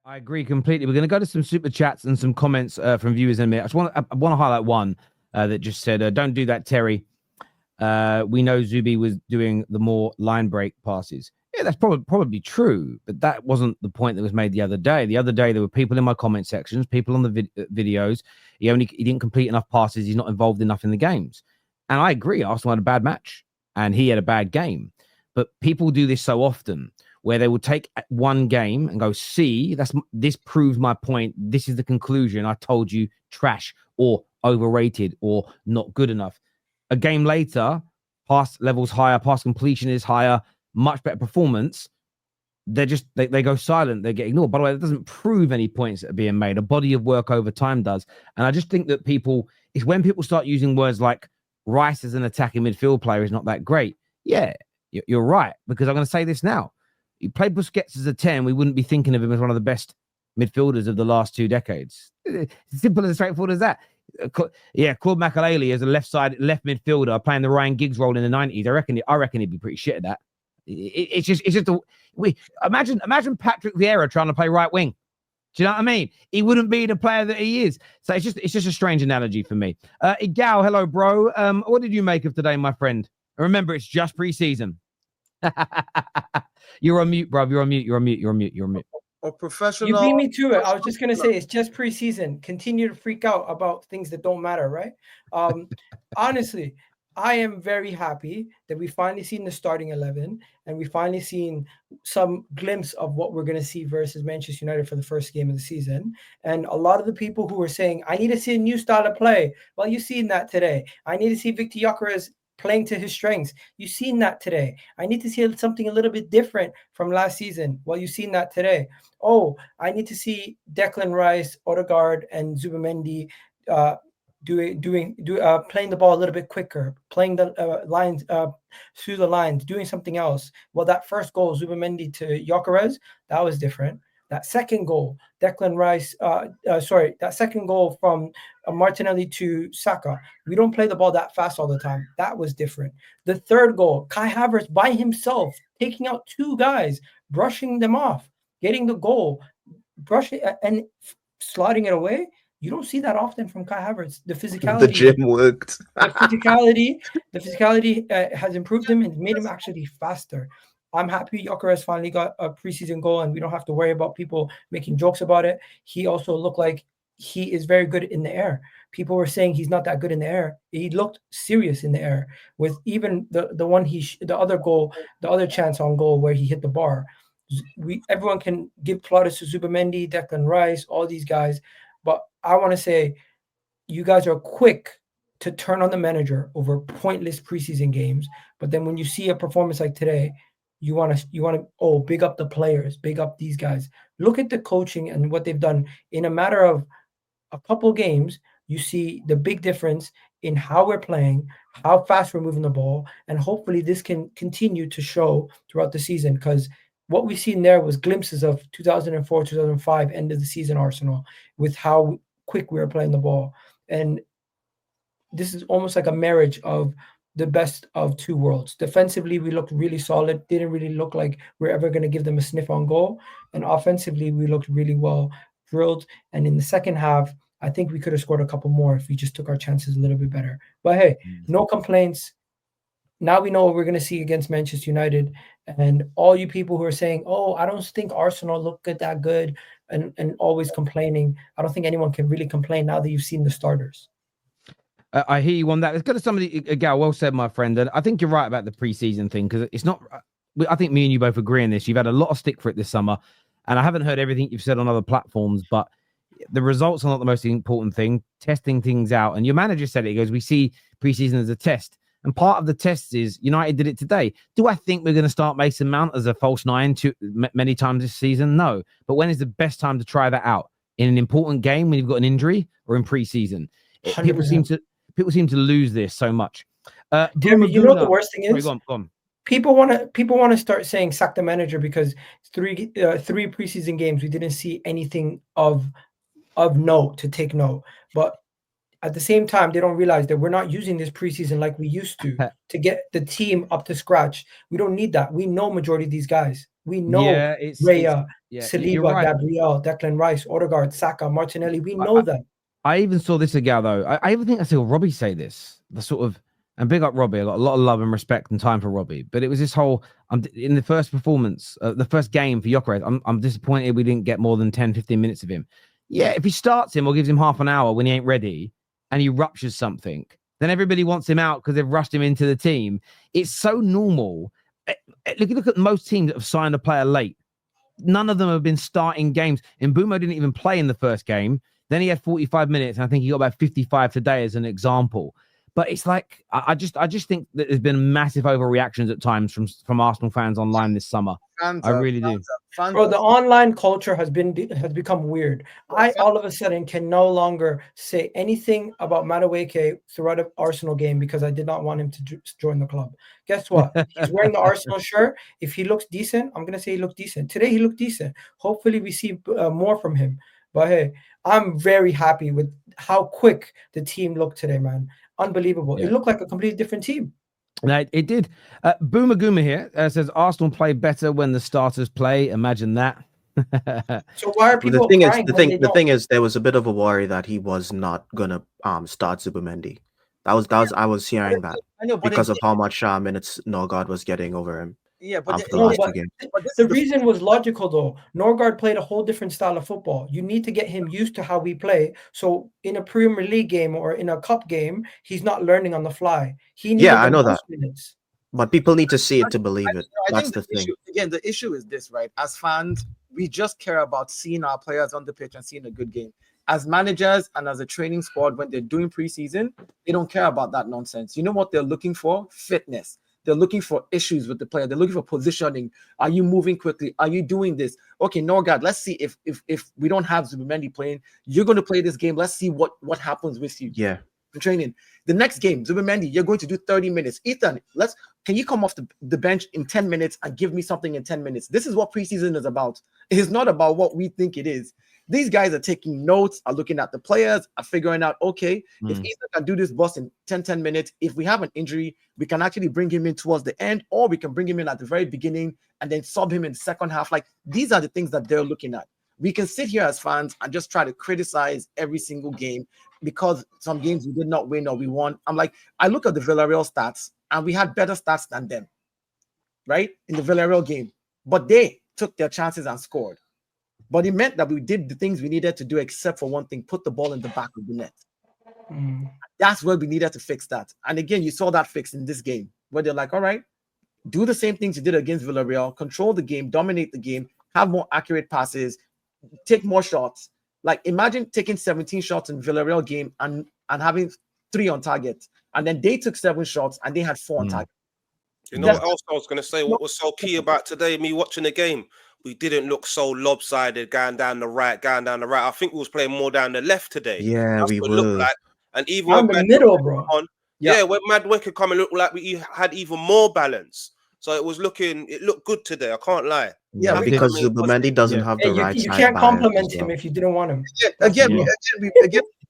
I agree completely. We're going to go to some super chats and some comments from viewers in a minute. I want to highlight one that just said, "Don't do that, Terry. We know Zubi was doing the more line break passes." Yeah, that's probably true, but that wasn't the point that was made the other day. The other day, there were people in my comment sections, people on the videos. He didn't complete enough passes. He's not involved enough in the games, and I agree. Arsenal had a bad match, and he had a bad game. But people do this so often, where they will take one game and go, "See, this proves my point. This is the conclusion. I told you, trash or overrated or not good enough." A game later, pass levels higher, pass completion is higher, much better performance. They go silent, they get ignored. By the way, that doesn't prove any points that are being made. A body of work over time does. And I just think that it's when people start using words like Rice as an attacking midfield player is not that great. Yeah, you're right, because I'm going to say this now. You played Busquets as a 10, we wouldn't be thinking of him as one of the best midfielders of the last 2 decades. It's simple and straightforward as that. Yeah, Claude Makelele as a left midfielder playing the Ryan Giggs role in the 90s. I reckon he'd be pretty shit at that. It's just imagine Patrick Vieira trying to play right wing. Do you know what I mean? He wouldn't be the player that he is. So it's just a strange analogy for me. Igal, hello, bro. What did you make of today, my friend? Remember, it's just preseason. You're on mute, bro. You're on mute. A professional. You beat me to it. I was just gonna say it's just preseason. Continue to freak out about things that don't matter, right? Honestly, I am very happy that we finally seen the starting 11 and we finally seen some glimpse of what we're going to see versus Manchester United for the first game of the season. And a lot of the people who were saying, I need to see a new style of play. Well, you've seen that today. I need to see Victor Gyökeres playing to his strengths. You've seen that today. I need to see something a little bit different from last season. Well, you've seen that today. Oh, I need to see Declan Rice, Odegaard, and Zubimendi playing the ball a little bit quicker, playing the lines through the lines, doing something else. Well, that first goal, Zubimendi to Gyökeres, that was different. That second goal, Declan Rice, that second goal from Martinelli to Saka. We don't play the ball that fast all the time. That was different. The third goal, Kai Havertz by himself, taking out 2 guys, brushing them off, getting the goal, brushing and sliding it away. You don't see that often from Kai Havertz. The physicality, the gym worked. the physicality has improved him and made him actually faster. I'm happy Gyökeres finally got a preseason goal and we don't have to worry about people making jokes about it. He also looked like he is very good in the air. People were saying he's not that good in the air. He looked serious in the air with even the other chance on goal where he hit the bar. Everyone can give plaudits to Zubimendi, Declan Rice, all these guys. But I want to say you guys are quick to turn on the manager over pointless preseason games. But then when you see a performance like today, you want to big up the players, big up these guys. Look at the coaching and what they've done in a matter of a couple games. You see the big difference in how we're playing, how fast we're moving the ball, and hopefully this can continue to show throughout the season, because what we've seen there was glimpses of 2004, 2005 end of the season Arsenal with how quick we were playing the ball. And this is almost like a marriage of the best of 2 worlds. Defensively, we looked really solid. Didn't really look like we're ever going to give them a sniff on goal. And offensively, we looked really well drilled. And in the second half, I think we could have scored a couple more if we just took our chances a little bit better. But hey, no complaints. Now we know what we're going to see against Manchester United. And all you people who are saying, oh, I don't think Arsenal look that good and always complaining, I don't think anyone can really complain now that you've seen the starters. I hear you on that. Let's go to somebody, Gal, well said, my friend. And I think you're right about the preseason thing, because it's not, I think me and you both agree on this. You've had a lot of stick for it this summer, and I haven't heard everything you've said on other platforms, but the results are not the most important thing. Testing things out. And your manager said it. He goes, we see preseason as a test. And part of the test is United did it today. Do I think we're going to start Mason Mount as a false 9 many times this season? No. But when is the best time to try that out? In an important game when you've got an injury, or in preseason? People seem to lose this so much. Jeremy, you know what the worst thing is? Sorry, go on. People want to start saying sack the manager because 3 preseason games we didn't see anything of note to take note. But at the same time, they don't realize that we're not using this preseason like we used to get the team up to scratch. We don't need that. We know majority of these guys. We know Raya. Yeah, you're Saliba, right. Gabriel, Declan Rice, Odegaard, Saka, Martinelli. We know that. I even saw this ago, though. I even think I saw Robbie say this. The sort of, and big up Robbie. I got a lot of love and respect and time for Robbie. But it was this whole, in the first performance, the first game for Gyökeres, I'm disappointed we didn't get more than 10, 15 minutes of him. Yeah, if he starts him or gives him half an hour when he ain't ready and he ruptures something, then everybody wants him out because they've rushed him into the team. It's so normal. Look at most teams that have signed a player late. None of them have been starting games. And Mbeumo didn't even play in the first game. Then he had 45 minutes, and I think he got about 55 today as an example. But it's like I just think that there's been massive overreactions at times from Arsenal fans online this summer. I really do. Bro, the online culture has become weird. I all of a sudden can no longer say anything about Madueke throughout an Arsenal game because I did not want him to join the club. Guess what? He's wearing the Arsenal shirt. If he looks decent, I'm gonna say he looked decent. Today he looked decent. Hopefully we see more from him. But hey, I'm very happy with how quick the team looked today, man. Unbelievable. Yeah. It looked like a completely different team. No, it did. Boomer Goomer here says Arsenal play better when the starters play. Imagine that. So why are people crying? The thing is, there was a bit of a worry that he was not gonna start Zubimendi. I was hearing that because of how much minutes Norgard was getting over him. Yeah, but the reason was logical though. Norgard played a whole different style of football. You need to get him used to how we play. So in a Premier League game or in a cup game, he's not learning on the fly. I know that. Minutes. But people need to see it to believe it. That's the thing. Again, the issue is this, right? As fans, we just care about seeing our players on the pitch and seeing a good game. As managers and as a training squad, when they're doing preseason, they don't care about that nonsense. You know what they're looking for? Fitness. They're looking for issues with the player. They're looking for positioning. Are you moving quickly? Are you doing this? Okay, Norgard, let's see if we don't have Zubimendi playing, you're going to play this game. Let's see what happens with you. Yeah. In training. The next game, Zubimendi, you're going to do 30 minutes. Ethan, can you come off the bench in 10 minutes and give me something in 10 minutes? This is what preseason is about. It is not about what we think it is. These guys are taking notes, are looking at the players, are figuring out, okay, if Ethan can do this bus in 10 minutes, if we have an injury, we can actually bring him in towards the end, or we can bring him in at the very beginning and then sub him in the second half. Like, these are the things that they're looking at. We can sit here as fans and just try to criticize every single game because some games we did not win or we won. I'm like, I look at the Villarreal stats and we had better stats than them, right? In the Villarreal game. But they took their chances and scored. But it meant that we did the things we needed to do, except for one thing, put the ball in the back of the net. That's where we needed to fix that. And again, you saw that fix in this game, where they're like, all right, do the same things you did against Villarreal, control the game, dominate the game, have more accurate passes, take more shots. Like, imagine taking 17 shots in Villarreal game and having 3 on target. And then they took 7 shots and they had 4 on target. You know what else I was going to say? What was so key about today, me watching the game? We didn't look so lopsided going down the right. I think we was playing more down the left today. Yeah, that's we what were. It looked like. And even when the middle, bro. When Madueke come and looked like we had even more balance. So it looked good today. I can't lie. Yeah, because Zubimendi doesn't have the right side. You can't compliment him if you didn't want him.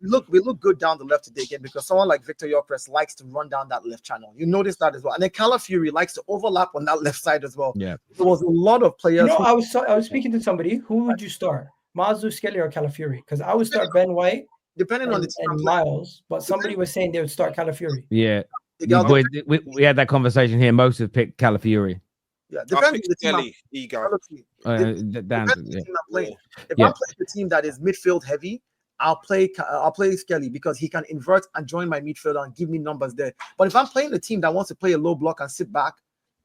We look good down the left today again because someone like Victor Gyökeres likes to run down that left channel. You notice that as well. And then Calafiori likes to overlap on that left side as well. Yeah. There was a lot of players. I was speaking to somebody. Who would you start? Mazu, Skelly, or Calafiori? Because I would start Ben White depending on the team and Miles, but somebody was saying they would start Calafiori. Yeah. We had that conversation here. Most have picked Calafiori. Yeah, depends on the team. If I'm playing the team that is midfield heavy, I'll play Skelly because he can invert and join my midfielder and give me numbers there. But if I'm playing a team that wants to play a low block and sit back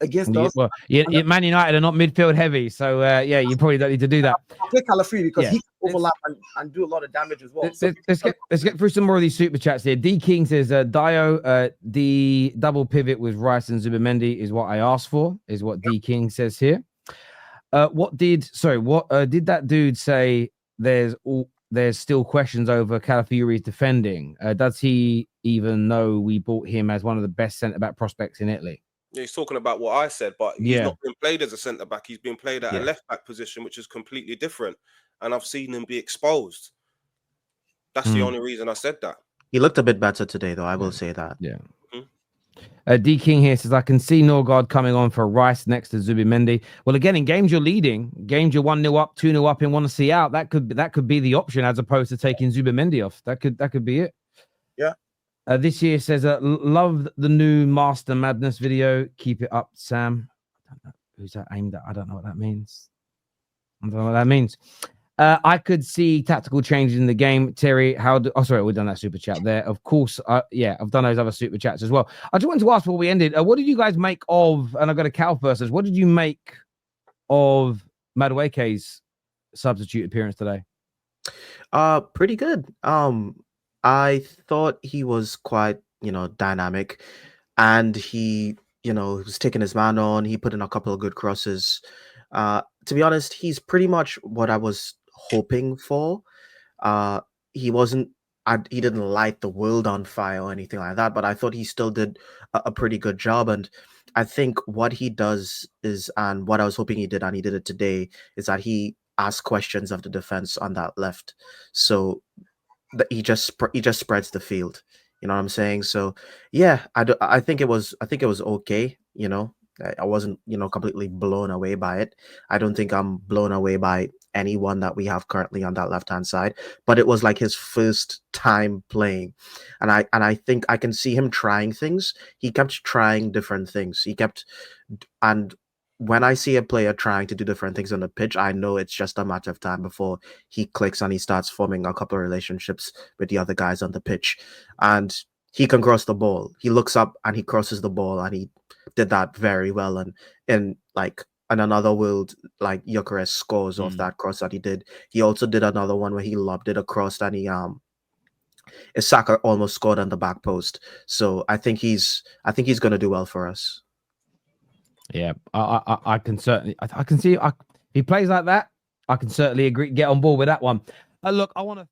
against us, Man United are not midfield heavy, so you probably don't need to do that. I'll play Calafiori because he can overlap and do a lot of damage as well. Let's get through some more of these super chats here. D King says Dio, the double pivot with Rice and Zubimendi is what I asked for, is what D King says here. What did that dude say? There's still questions over Calafiori's defending. Does he even know we bought him as one of the best centre-back prospects in Italy? Yeah, he's talking about what I said, but he's not been played as a centre-back. He's been played at a left-back position, which is completely different. And I've seen him be exposed. That's the only reason I said that. He looked a bit better today, though. I will say that. Yeah. D King here says, I can see Norgard coming on for Rice next to Zubimendi. Well, again, in games you're leading, games you're 1-0 up, 2-0 up, and want to see out. That could be the option as opposed to taking Zubimendi off. That could be it. Yeah. This year says, love the new Master Madness video. Keep it up, Sam. I don't know who's that aimed at. I don't know what that means. I don't know what that means. I could see tactical changes in the game. Terry, sorry, we've done that super chat there. Of course, yeah, I've done those other super chats as well. I just wanted to ask before we ended, what did you guys make of, and I've got a Cal first, what did you make of Madueke's substitute appearance today? Pretty good. I thought he was quite, dynamic, and he, was taking his man on. He put in a couple of good crosses. To be honest, he's pretty much what I was hoping for. He didn't light the world on fire or anything like that, but I thought he still did a pretty good job. And I think what he does is, and what I was hoping he did, and he did it today, is that he asked questions of the defense on that left. So he just spreads the field. You know what I'm saying? So yeah, I think it was okay. I wasn't, completely blown away by it. I don't think I'm blown away by anyone that we have currently on that left-hand side, but it was like his first time playing. And I think I can see him trying things. He kept trying different things. And when I see a player trying to do different things on the pitch, I know it's just a matter of time before he clicks and he starts forming a couple of relationships with the other guys on the pitch. And he can cross the ball. He looks up and he crosses the ball, and he did that very well. And in another world, like Gyökeres scores off that cross that he did. He also did another one where he lobbed it across, and Isaka almost scored on the back post. So I think he's going to do well for us. Yeah, I can certainly, I can see if he plays like that, I can certainly get on board with that one. Look, I want to